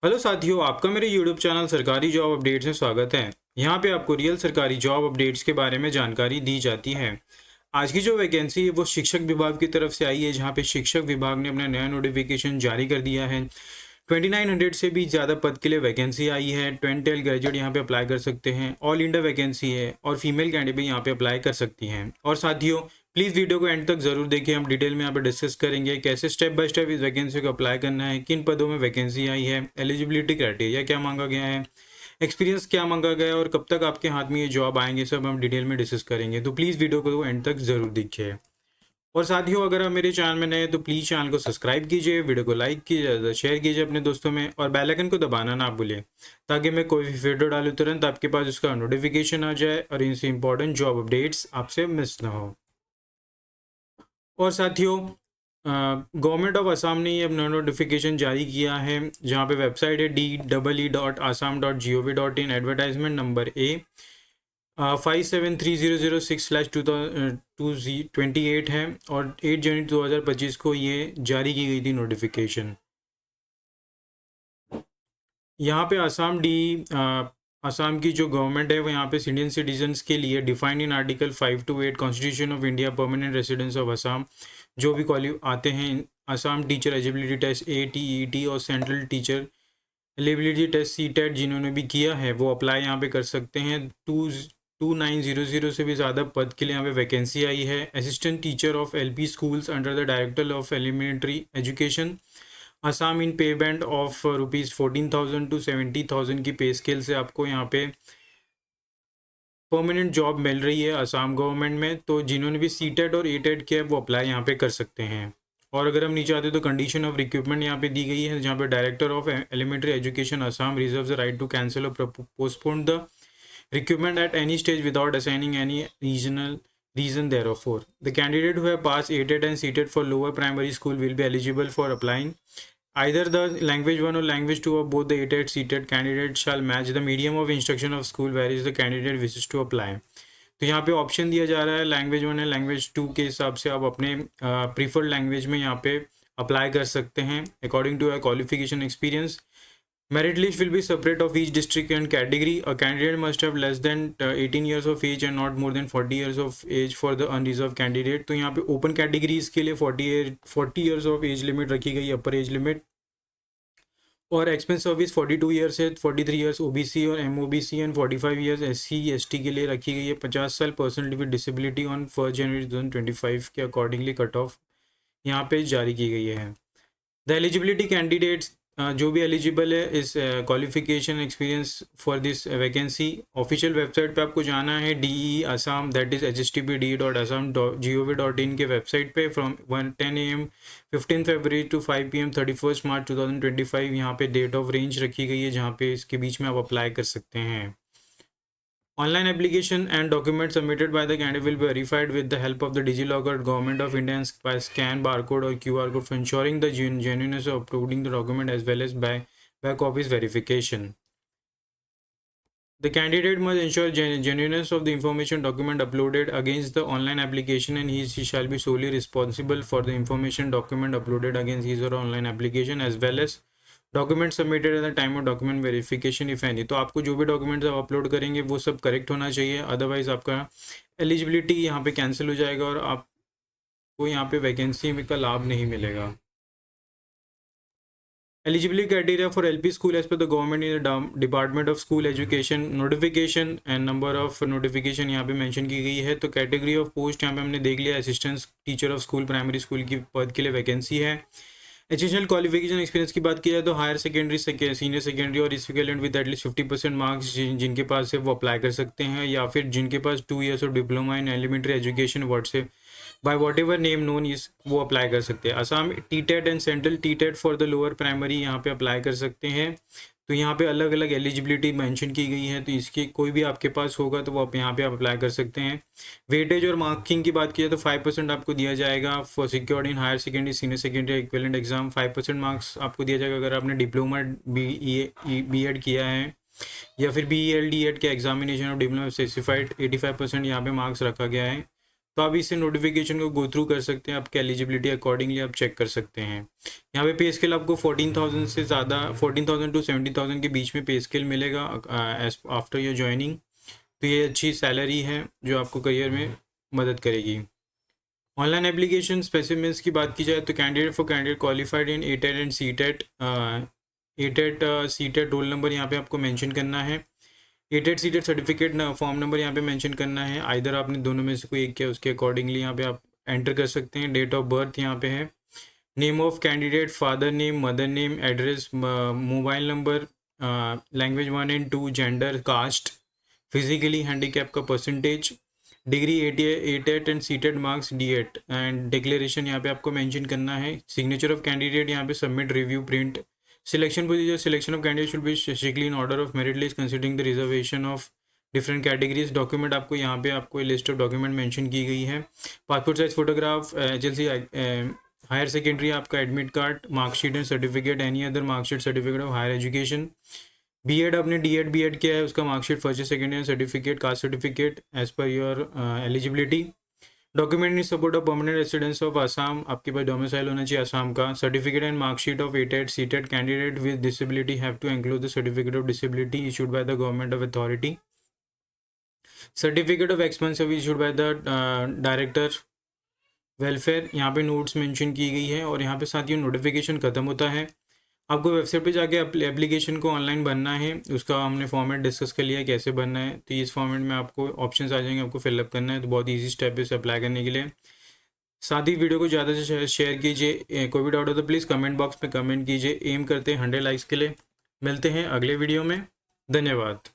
Hello साथियों, आपका मेरे यूट्यूब चैनल सरकारी जॉब अपडेट्स में स्वागत है। यहाँ पे आपको रियल सरकारी जॉब अपडेट्स के बारे में जानकारी दी जाती है। आज की जो वैकेंसी है वो शिक्षक विभाग की तरफ से आई है, जहाँ पे शिक्षक विभाग ने अपना नया नोटिफिकेशन जारी कर दिया है। 2900 से भी ज़्यादा पद के लिए वैकेंसी आई है। 12 ग्रेजुएट यहाँ पे अप्लाई कर सकते हैं। ऑल इंडिया वैकेंसी है और फीमेल कैंडिडेट यहाँ पे अप्लाई कर सकती हैं। और साथियों, प्लीज़ वीडियो को एंड तक ज़रूर देखिए। हम डिटेल में यहाँ पे डिस्कस करेंगे कैसे स्टेप बाय स्टेप इस वैकेंसी को अप्लाई करना है, किन पदों में वैकेंसी आई है, एलिजिबिलिटी क्राइटेरिया क्या मांगा गया है, एक्सपीरियंस क्या मांगा गया है और कब तक आपके हाथ में ये जॉब आएंगे, सब हम डिटेल में डिस्कस करेंगे। तो प्लीज़ वीडियो को एंड तक ज़रूर देखिए। और साथियों, अगर आप मेरे चैनल में नए हैं तो प्लीज़ चैनल को सब्सक्राइब कीजिए, वीडियो को लाइक कीजिए, ज़्यादा शेयर कीजिए अपने दोस्तों में और बेल आइकन को दबाना ना भूलिए, ताकि मैं कोई भी वीडियो डालूँ तुरंत आपके पास उसका नोटिफिकेशन आ जाए और इनसे इंपॉर्टेंट जॉब अपडेट्स आपसे मिस ना हो। और साथियों, गवर्नमेंट ऑफ असम ने ये अपना नोटिफिकेशन जारी किया है, जहाँ पे वेबसाइट है DEE.assam.gov.in। एडवर्टाइजमेंट नंबर A 573006/2028 है और 8 जनवरी 2025 को ये जारी की गई थी नोटिफिकेशन। यहाँ पे आसाम की जो गवर्नमेंट है वो यहाँ पे इंडियन सिटीजन्स के लिए defined in article 5 to 8 constitution of India permanent residence of Assam, जो भी आते हैं Assam teacher eligibility test ATET और central teacher eligibility test CTET जिन्होंने भी किया है वो अप्लाई यहाँ पे कर सकते हैं। 2900 से भी ज़्यादा पद के लिए यहाँ पे वैकेंसी आई है। Assistant teacher of LP schools under the director of elementary education Assam in pay band of ₹14,000 to 70,000 की पे स्केल से आपको यहाँ पे परमानेंट जॉब मिल रही है असम गवर्नमेंट में। तो जिन्होंने भी CTET और ATET किया है वो अप्लाई यहाँ पे कर सकते हैं। और अगर हम नीचे आते तो कंडीशन ऑफ रिक्रूटमेंट यहाँ पे दी गई है, जहाँ पे director of elementary education Assam reserve the right to cancel और postpone the recruitment at any stage without assigning any regional reason thereof. The candidate who have passed ATET and CTET for lower primary school will be eligible for applying. Either the language 1 or language 2 of both the ATET CTET candidate shall match the medium of instruction of school where is the candidate wishes to apply. तो यहाँ पे option दिया जा रहा है language 1 है language 2 के हिसाब से आप अपने प्रीफर्ड लैंग्वेज में यहाँ पे अप्लाई कर सकते हैं according to qualification experience. Merit list will be separate of each district and category. A candidate must have less than 18 years of age and not more than 40 years of age for the unreserved candidate. तो यहाँ पे open categories के लिए 40 years of age limit रखी गई, अपर age limit. और expense service 42 years है, 43 years OBC और MOBC एंड 45 ईयर्स SC/ST के लिए रखी गई है। 50 साल पर्सन विद डिसेबिलिटी ऑन 1 जनवरी 2025 के अकॉर्डिंगली कट ऑफ यहाँ पे जारी की गई है। द एलिजिबिलिटी कैंडिडेट्स जो भी एलिजिबल है इस qualification experience for this vacancy, official website पे आपको जाना है DE Assam that is httpd.assam.gov.in के वेबसाइट पे फ्रॉम 10 AM 15 फरवरी टू 5 PM 31 मार्च 2025 यहाँ पे डेट ऑफ रेंज रखी गई है, जहाँ पे इसके बीच में आप अप्लाई कर सकते हैं। Online application and documents submitted by the candidate will be verified with the help of the DigiLocker Government of India by scan barcode or QR code for ensuring the genuineness of uploading the document as well as by back office verification. The candidate must ensure genuineness of the information document uploaded against the online application and she shall be solely responsible for the information document uploaded against his or online application as well as document submitted at the time of document verification if any. तो आपको जो भी documents आप upload करेंगे वो सब correct होना चाहिए, अदरवाइज आपका एलिजिबिलिटी यहाँ पे कैंसिल हो जाएगा और आपको यहाँ पे वैकेंसी का लाभ नहीं मिलेगा। Eligibility criteria for LP school as per the government in department of school education notification and number of notification यहाँ पे मेंशन की गई है। तो कैटेगरी ऑफ पोस्ट यहाँ पे हमने देख लिया, assistant teacher of school primary school की पद के लिए वैकेंसी है। एजुकेशनल क्वालिफिकेशन एक्सपीरियंस की बात की जाए तो हायर सेकेंडरी सीनियर सेकेंडरी और इक्विवेलेंट विद एटलीस्ट 50% मार्क्स जिनके पास है वो अप्लाई कर सकते हैं, या फिर जिनके पास 2 years of diploma in elementary education WhatsApp by whatever name known is वो अप्लाई कर सकते हैं। Assam TTET and central TTET for the lower primary यहाँ पे अप्लाई कर सकते हैं। तो यहाँ पे अलग अलग एलिजिबिलिटी मेंशन की गई है, तो इसकी कोई भी आपके पास होगा तो वो आप यहाँ पे आप अप्लाई कर सकते हैं। वेटेज और मार्किंग की बात की जाए तो 5% आपको दिया जाएगा for secured in higher secondary senior secondary equivalent exam. 5% marks आपको दिया जाएगा अगर आपने डिप्लोमा B.Ed किया है या फिर BELD के एग्जामिनेशन ऑफ डिप्लोमा स्पेसिफाइड। 85% यहाँ पे मार्क्स रखा गया है। तो आप इससे नोटिफिकेशन को गो थ्रू कर सकते हैं, आपकी एलिजिबिलिटी अकॉर्डिंगली आप चेक कर सकते हैं। यहाँ पे पे स्केल आपको 14,000 से ज़्यादा 14,000 टू 70,000 के बीच में पे स्केल मिलेगा एज आफ्टर योर ज्वाइनिंग। तो ये अच्छी सैलरी है जो आपको करियर में मदद करेगी। ऑनलाइन एप्लीकेशन स्पेसिमेंट्स की बात की जाए तो candidate qualified in ATET and CTET, ATET CTET roll number यहाँ पे आपको मेंशन करना है। ATET CTET certificate form number यहाँ पे मेंशन करना है। आइदर आपने दोनों में से कोई एक किया, उसके अकॉर्डिंगली यहाँ पे आप एंटर कर सकते हैं। डेट ऑफ बर्थ यहाँ पे है, name of candidate, father name, mother name, address, mobile number, language 1 and 2, gender, caste, physically handicap का percentage, degree ATET and CTET marks D8 and declaration यहाँ पे आपको मेंशन करना है। सिग्नेचर ऑफ कैंडिडेट यहाँ पे submit, review, print. Selection procedure, selection of candidate should be strictly in order of merit list considering the reservation of different categories. Document आपको यहाँ पे आपको लिस्ट ऑफ डॉक्यूमेंट मेंशन की गई है। Passport size photograph, HLC, higher secondary आपका admit card, marksheet and certificate, any other marksheet, certificate of higher education. B.Ed आपने D.Ed B.Ed किया है, उसका marksheet, first second year certificate, caste certificate as per your eligibility. Document in support of permanent residence of Assam, आपके पास domicile होना चाहिए आसाम का। Certificate and marksheet of ATET CTET candidate with disability have to include the certificate of disability issued by the government of authority. Certificate of expense issued by the director welfare, यहाँ पे notes mention की गई है। और यहाँ पे साथ ही notification खत्म होता है। आपको वेबसाइट पे जाके एप्लीकेशन को ऑनलाइन भरना है, उसका हमने फॉर्मेट डिस्कस कर लिया है कैसे भरना है। तो इस फॉर्मेट में आपको ऑप्शंस आ जाएंगे, आपको फिलअप करना है। तो बहुत ईजी स्टेप है इसे अप्लाई करने के लिए। साथ ही वीडियो को ज़्यादा से शेयर कीजिए। कोई भी डाउट हो तो प्लीज़ कमेंट बॉक्स में कमेंट कीजिए। एम करते हैं 100 लाइक्स के लिए। मिलते हैं अगले वीडियो में। धन्यवाद।